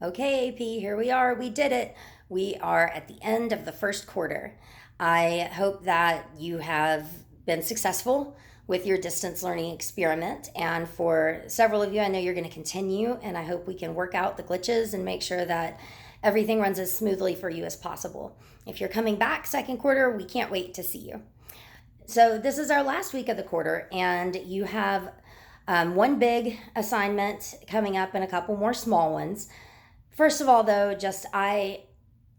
Okay, AP, here we are. We did it. We are at the end of the first quarter. I hope that you have been successful with your distance learning experiment. And for several of you, I know you're going to continue, and I hope we can work out the glitches and make sure that everything runs as smoothly for you as possible. If you're coming back second quarter, we can't wait to see you. So, this is our last week of the quarter, and you have one big assignment coming up and a couple more small ones. First of all, though, I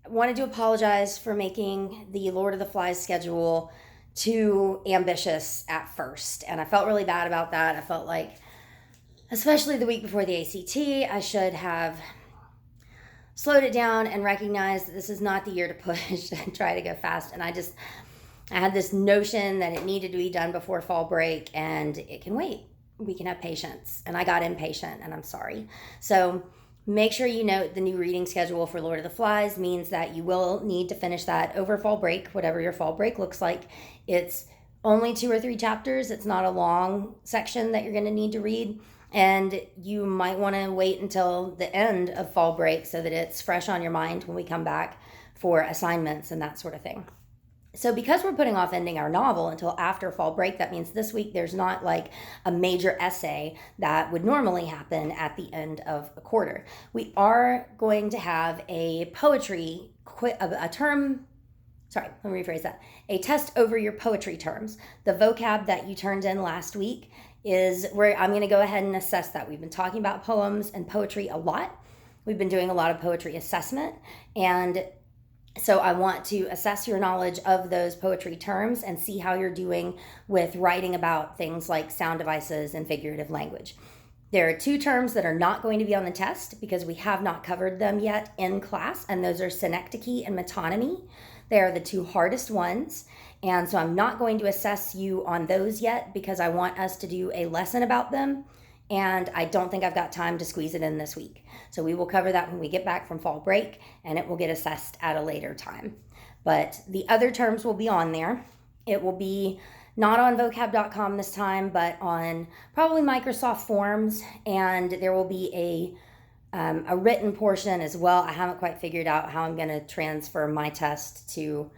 wanted to apologize for making the Lord of the Flies schedule too ambitious at first. And I felt really bad about that. I felt like, especially the week before the ACT, I should have slowed it down and recognized that this is not the year to push and try to go fast. And I had this notion that it needed to be done before fall break, and it can wait. We can have patience. And I got impatient, and I'm sorry. So make sure you note the new reading schedule for Lord of the Flies means that you will need to finish that over fall break, whatever your fall break looks like. It's only 2 or 3 chapters. It's not a long section that you're going to need to read. And you might want to wait until the end of fall break so that it's fresh on your mind when we come back for assignments and that sort of thing. So because we're putting off ending our novel until after fall break, that means this week there's not like a major essay that would normally happen at the end of a quarter. We are going to have a poetry, a term, sorry, let me rephrase that. A test over your poetry terms. The vocab that you turned in last week is where I'm going to go ahead and assess that. We've been talking about poems and poetry a lot. We've been doing a lot of poetry assessment, and so I want to assess your knowledge of those poetry terms and see how you're doing with writing about things like sound devices and figurative language. There are 2 terms that are not going to be on the test because we have not covered them yet in class, and those are synecdoche and metonymy. They are the 2 hardest ones, and so I'm not going to assess you on those yet because I want us to do a lesson about them, and I don't think I've got time to squeeze it in this week. So we will cover that when we get back from fall break, and it will get assessed at a later time. But the other terms will be on there. It will be not on vocab.com this time, but on probably Microsoft Forms, and there will be a written portion as well. I haven't quite figured out how I'm going to transfer my test to,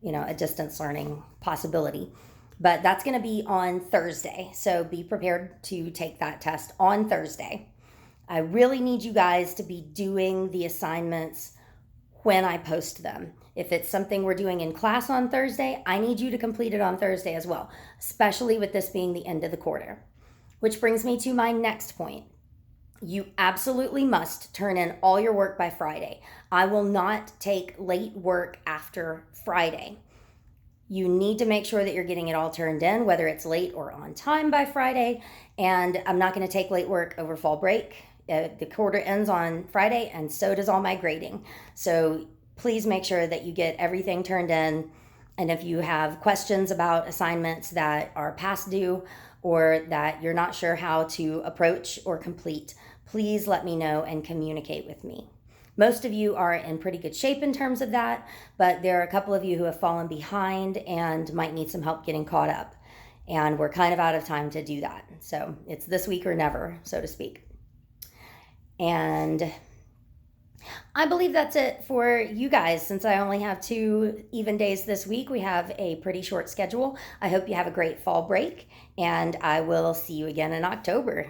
a distance learning possibility. But that's going to be on Thursday, so be prepared to take that test on Thursday. I really need you guys to be doing the assignments when I post them. If it's something we're doing in class on Thursday, I need you to complete it on Thursday as well, especially with this being the end of the quarter. Which brings me to my next point. You absolutely must turn in all your work by Friday. I will not take late work after Friday. You need to make sure that you're getting it all turned in, whether it's late or on time by Friday. And I'm not going to take late work over fall break. The quarter ends on Friday, and so does all my grading. So please make sure that you get everything turned in. And if you have questions about assignments that are past due or that you're not sure how to approach or complete, please let me know and communicate with me. Most of you are in pretty good shape in terms of that, but there are a couple of you who have fallen behind and might need some help getting caught up. And we're kind of out of time to do that. So it's this week or never, so to speak. And I believe that's it for you guys. Since I only have 2 even days this week, we have a pretty short schedule. I hope you have a great fall break, and I will see you again in October.